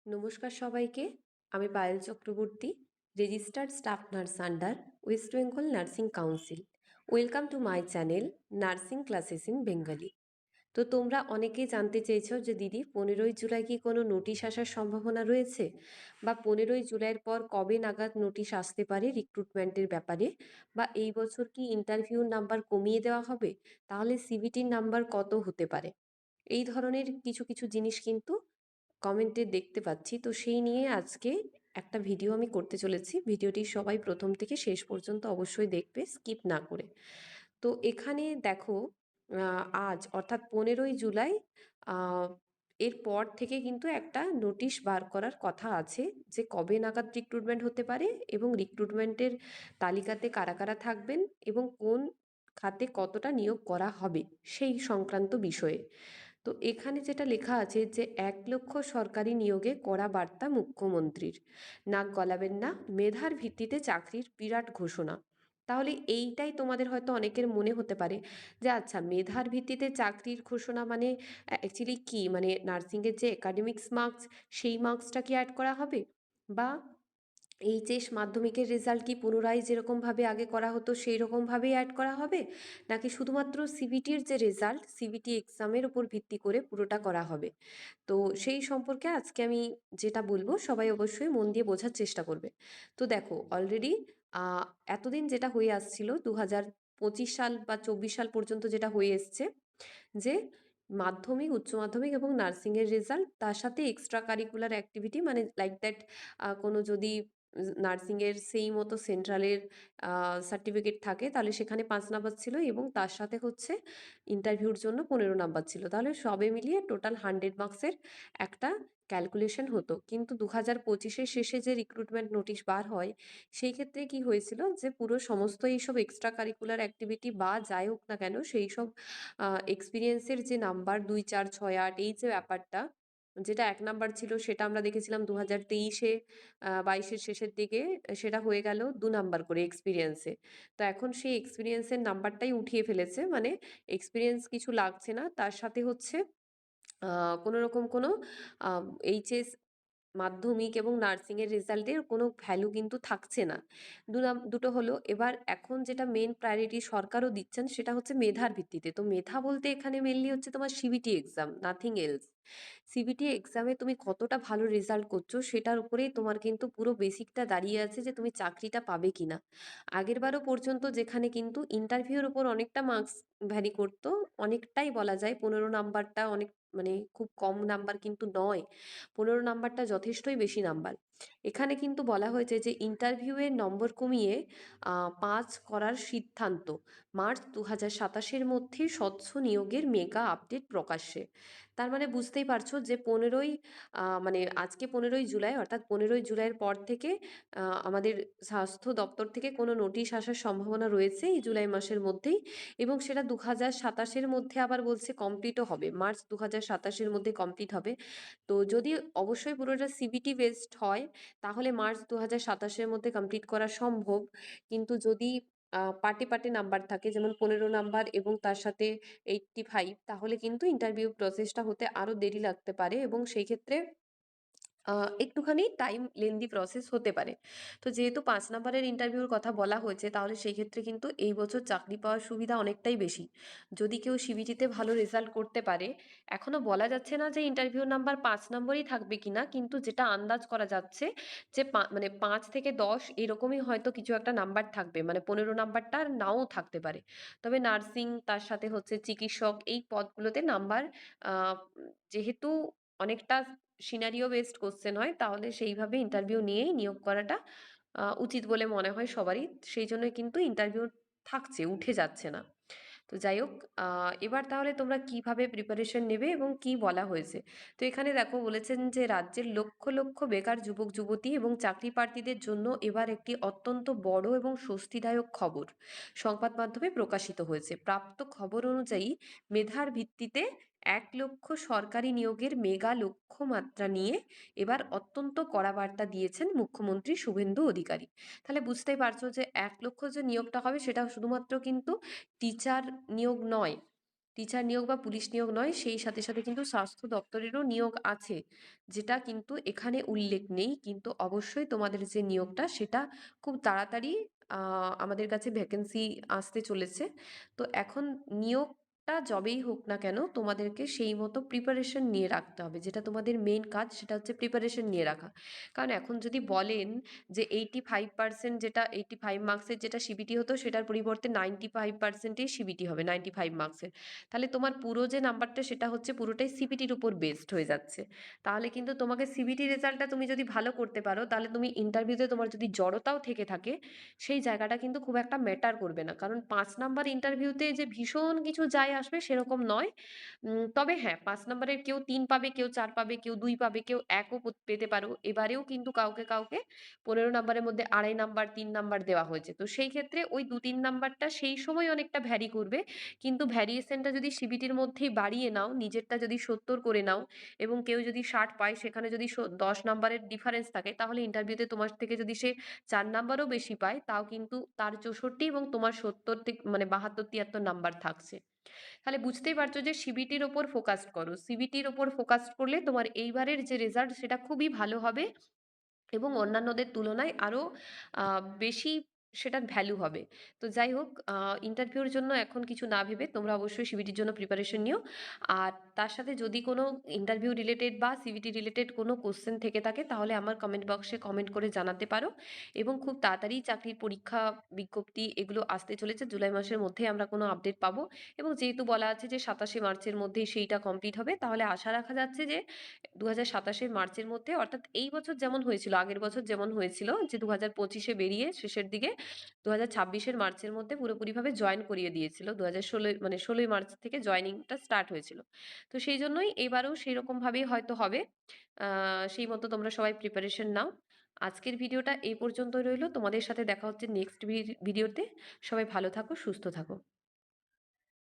নমস্কার সবাইকে। আমি Payel Chakraborty, registered staff nurse under West Bengal nursing council. Welcome to my channel nursing classes in Bengali. তো তোমরা অনেকেই জানতে চেয়েছো যে দিদি 15ই জুলাই কি কোনো নোটিশ আসার সম্ভাবনা রয়েছে, বা 15ই জুলাইয়ের পর কবে নাগাদ নোটিশ আসতে পারে রিক্রুটমেন্টের ব্যাপারে, বা এই বছর কি ইন্টারভিউর নাম্বার কমিয়ে দেওয়া হবে, তাহলে সিভিটির নাম্বার কত হতে পারে। এই ধরনের কিছু কিছু জিনিস কিন্তু কমেন্টে দেখতে পাচ্ছি। তো সেই নিয়ে আজকে একটা ভিডিও আমি করতে চলেছি। ভিডিওটি সবাই প্রথম থেকে শেষ পর্যন্ত অবশ্যই দেখবে, স্কিপ না করে। তো এখানে দেখো, আজ অর্থাৎ 15ই জুলাই আহ, এর পর থেকে কিন্তু একটা নোটিশ বার করার কথা আছে যে কবে নাগাদ রিক্রুটমেন্ট হতে পারে এবং রিক্রুটমেন্টের তালিকাতে কারা কারা থাকবেন এবং কোন খাতে কতটা নিয়োগ করা হবে সেই সংক্রান্ত বিষয়ে। তো এখানে যেটা লেখা আছে যে 1 লক্ষ সরকারি নিয়োগে কড়া বার্তা মুখ্যমন্ত্রীর, নাক গলাবেন না, মেধার ভিত্তিতে চাকরির বিরাট ঘোষণা। তাহলে এইটাই তোমাদের হয়তো অনেকের মনে হতে পারে যে আচ্ছা, মেধার ভিত্তিতে চাকরির ঘোষণা মানে অ্যাকচুয়ালি কি, মানে নার্সিংয়ের যে একাডেমিক্স মার্কস সেই মার্কসটা কি অ্যাড করা হবে, বা এইচএস মাধ্যমিকের রেজাল্ট কি পুনরায় যেরকমভাবে আগে করা হতো সেই রকমভাবেই অ্যাড করা হবে, নাকি শুধুমাত্র সিবিটির যে রেজাল্ট সিবিটি এক্সামের উপর ভিত্তি করে পুরোটা করা হবে। তো সেই সম্পর্কে আজকে আমি যেটা বলবো সবাই অবশ্যই মন দিয়ে বোঝার চেষ্টা করবে। তো দেখো, অলরেডি এতদিন যেটা হয়ে আসছিল 2025 সাল বা 24 সাল পর্যন্ত যেটা হয়ে এসছে, যে মাধ্যমিক, উচ্চ মাধ্যমিক এবং নার্সিংয়ের রেজাল্ট, তার সাথে এক্সট্রা কারিকুলার অ্যাক্টিভিটি, মানে লাইক দ্যাট কোনো যদি নার্সিংয়ের সেই মতো সেন্ট্রালের সার্টিফিকেট থাকে তাহলে সেখানে 5 নাম্বার ছিল, এবং তার সাথে হচ্ছে ইন্টারভিউর জন্য 15 নাম্বার ছিল। তাহলে সবে মিলিয়ে টোটাল 100 মার্কসের একটা ক্যালকুলেশন হতো। কিন্তু 2025-এর শেষে যে রিক্রুটমেন্ট নোটিশ বার হয় সেই ক্ষেত্রে কি হয়েছিল যে পুরো সমস্ত এইসব এক্সট্রা কারিকুলার অ্যাক্টিভিটি বা যাই হোক না কেন সেই সব এক্সপিরিয়েন্সের যে নাম্বার 2 4 6 8, এই যে ব্যাপারটা, যেটা 1 নাম্বার ছিল সেটা আমরা দেখেছিলাম 2023-এ, 22-এর শেষের দিকে সেটা হয়ে গেল 2 নাম্বার করে এক্সপিরিয়েন্সে। তো এখন সেই এক্সপিরিয়েন্সের নাম্বারটাই উঠিয়ে ফেলেছে, মানে এক্সপিরিয়েন্স কিছু লাগছে না, তার সাথে হচ্ছে কোনো রকম কোনো এইচএস, মাধ্যমিক এবং নার্সিংয়ের রেজাল্টের কোনো ভ্যালু কিন্তু থাকছে না। দুটো হলো। এবার এখন যেটা মেন প্রায়োরিটি সরকারও দিচ্ছেন সেটা হচ্ছে মেধার ভিত্তিতে। তো মেধা বলতে এখানে মেনলি হচ্ছে তোমার CBT exam, nothing else. CBT এক্সামে তুমি কতটা ভালো রেজাল্ট করছো সেটার উপরেই তোমার কিন্তু পুরো বেসিকটা দাঁড়িয়ে আছে যে তুমি চাকরিটা পাবে কিনা। আগের বারও পর্যন্ত যেখানে কিন্তু ইন্টারভিউর উপর অনেকটা মার্কস ভ্যারি করতো, অনেকটাই বলা যায় 15 নাম্বারটা অনেক, মানে খুব কম নাম্বার কিন্তু নয়, 15 নাম্বারটা যথেষ্টই বেশি নাম্বার। এখানে কিন্তু বলা হয়েছে যে ইন্টারভিউয়ের নম্বর কমিয়ে 5 করার সিদ্ধান্ত, মার্চ 2027-এর মধ্যে স্বচ্ছ নিয়োগের মেগা আপডেট প্রকাশ্যে। তার মানে বুঝতেই পারছো যে মানে আজকে 15ই জুলাই, অর্থাৎ 15ই জুলাইয়ের পর থেকে আমাদের স্বাস্থ্য দপ্তর থেকে কোনো নোটিশ আসার সম্ভাবনা রয়েছে এই জুলাই মাসের মধ্যেই, এবং সেটা 2027-এর মধ্যে আবার বলছে কমপ্লিটও হবে, মার্চ 2027-এর মধ্যে কমপ্লিট হবে। তো যদি অবশ্যই পুরোটা সিবিটি বেসড হয় তাহলে মার্চ 2027-এর মধ্যে কমপ্লিট করা সম্ভব। কিন্তু যদি পার্টে পার্টে নাম্বার থাকে, যেমন 15 নাম্বার এবং তার সাথে 85, তাহলে কিন্তু ইন্টারভিউ প্রসেসটা হতে আরো দেরি লাগতে পারে, এবং সেই ক্ষেত্রে একটুখানি টাইম লেন্দি প্রসেস হতে পারে। তো যেহেতু 5 নাম্বারের ইন্টারভিউর কথা বলা হয়েছে তাহলে সেই ক্ষেত্রে কিন্তু এই বছর চাকরি পাওয়ার সুবিধা অনেকটাই বেশি যদি কেউ সিবিটিতে ভালো রেজাল্ট করতে পারে। এখনো বলা যাচ্ছে না যে ইন্টারভিউ নাম্বার 5 নম্বরই থাকবে কিনা, কিন্তু যেটা আন্দাজ করা যাচ্ছে যে মানে 5 থেকে 10 এরকমই হয়তো কিছু একটা নাম্বার থাকবে, মানে 15 নাম্বারটা আর নাও থাকতে পারে। তবে নার্সিং, তার সাথে হচ্ছে চিকিৎসক, এই পদগুলোতে নাম্বার যেহেতু অনেকটা সিনারিও বেসড কোশ্চেন হয়, তাহলে সেইভাবে ইন্টারভিউ নিয়েই নিয়োগ করাটা উচিত বলে মনে হয় সবারই। সেই জন্য কিন্তু ইন্টারভিউ থাকছে, উঠে যাচ্ছে না। তো যাই হোক, এবার তাহলে তোমরা কিভাবে প্রিপারেশন নেবে এবং কি বলা হয়েছে। তো এখানে দেখো বলেছেন যে রাজ্যের লক্ষ লক্ষ বেকার যুবক যুবতী এবং চাকরি প্রার্থীদের জন্য এবার একটি অত্যন্ত বড় এবং স্বস্তিদায়ক খবর সংবাদ মাধ্যমে প্রকাশিত হয়েছে। প্রাপ্ত খবর অনুযায়ী মেধার ভিত্তিতে 1 লক্ষ সরকারি নিয়োগের মেগা লক্ষ্যমাত্রা নিয়ে এবার অত্যন্ত কড়া বার্তা দিয়েছেন মুখ্যমন্ত্রী শুভেন্দু অধিকারী। তাহলে বুঝতেই পারছো যে 1 লক্ষ যে নিয়োগটা হবে সেটা শুধুমাত্র কিন্তু টিচার নিয়োগ নয়, টিচার নিয়োগ বা পুলিশ নিয়োগ নয়, সেই সাথে সাথে কিন্তু স্বাস্থ্য দপ্তরেরও নিয়োগ আছে, যেটা কিন্তু এখানে উল্লেখ নেই, কিন্তু অবশ্যই তোমাদের যে নিয়োগটা সেটা খুব তাড়াতাড়ি আমাদের কাছে ভ্যাকেন্সি আসতে চলেছে। তো এখন নিয়োগটা যবেই হোক না কেন তোমাদেরকে সেই মতো প্রিপারেশন নিয়ে রাখতে হবে, যেটা তোমাদের মেন কাজ সেটা হচ্ছে প্রিপারেশন নিয়ে রাখা। কারণ এখন যদি বলেন যে 85% যেটা 85 মার্কসের যেটা সিবিটি হতো সেটার পরিবর্তে 95%ই সিবিটি হবে, 95 মার্কসের, তাহলে তোমার পুরো যে নাম্বারটা সেটা হচ্ছে পুরোটাই সিবিটির উপর বেসড হয়ে যাচ্ছে। তাহলে কিন্তু তোমাকে সিবিটি রেজাল্টটা তুমি যদি ভালো করতে পারো, তাহলে তুমি ইন্টারভিউতে তোমার যদি জড়তাও থেকে থাকে সেই জায়গাটা কিন্তু খুব একটা ম্যাটার করবে না, কারণ 5 নাম্বার ইন্টারভিউতে যে ভীষণ কিছু যায় আসবে সেরকম নয়। তবে হ্যাঁ, 5 নাম্বারের কেউ 3 পাবে, কেউ 4 পাবে, কেউ 2 পাবে, কেউ 1ও পেতে পারো। এবারেও কিন্তু কাউকে কাউকে 15 নাম্বারের মধ্যে 2.5 নাম্বার 3 নাম্বার দেওয়া হয়েছে। তো সেই ক্ষেত্রে ওই 2-3 নাম্বারটা সেই সময় অনেকটা ভ্যারি করবে, কিন্তু ভ্যারিয়েশনটা যদি সিবিটির মধ্যেই বাড়িয়ে নাও, নিজেরটা যদি 70 করে নাও এবং কেউ যদি 60 পায়, সেখানে যদি 10 নাম্বারের ডিফারেন্স থাকে, তাহলে ইন্টারভিউতে তোমার থেকে যদি সে 4 নাম্বারও বেশি পায়, তাও কিন্তু তার 64 এবং তোমার 70 থেকে মানে 72-73 নাম্বার থাকছে। তাহলে বুঝতেই পারছো যে সিবিটির ওপর ফোকাস করো, সিবিটির ওপর ফোকাস করলে তোমার এইবারের যে রেজাল্ট সেটা খুবই ভালো হবে এবং অন্যান্যদের তুলনায় আরও বেশি সেটার ভ্যালু হবে। তো যাই হোক, ইন্টারভিউর জন্য এখন কিছু না ভেবে তোমরা অবশ্যই সিবিটির জন্য প্রিপারেশন নিও। আর তার সাথে যদি কোনো ইন্টারভিউ রিলেটেড বা সিবিটি রিলেটেড কোনো কোশ্চেন থেকে থাকে, তাহলে আমার কমেন্ট বক্সে কমেন্ট করে জানাতে পারো। এবং খুব তাড়াতাড়ি চাকরির পরীক্ষা বিজ্ঞপ্তি এগুলো আসতে চলেছে, জুলাই মাসের মধ্যেই আমরা কোনো আপডেট পাবো। এবং যেহেতু বলা আছে যে 27 মার্চের মধ্যেই সেইটা কমপ্লিট হবে, তাহলে আশা রাখা যাচ্ছে যে 2027 মার্চের মধ্যে, অর্থাৎ এই বছর যেমন হয়েছিল, আগের বছর যেমন হয়েছিল যে 2025-এ বেরিয়ে শেষের দিকে 2026-এর মার্চের মধ্যে পুরোপুরিভাবে জয়েন করিয়ে দিয়েছিল। 2016 মানে 16ই মার্চ থেকে জয়েনিংটা স্টার্ট হয়েছিল। তো সেই জন্যই এবারেও সেই রকমভাবেই হয়তো হবে। সেই মতো তোমরা সবাই প্রিপারেশন নাও। আজকের ভিডিওটা এই পর্যন্তই রইলো, তোমাদের সাথে দেখা হচ্ছে নেক্সট ভিডিওতে। সবাই ভালো থাকো, সুস্থ থাকো।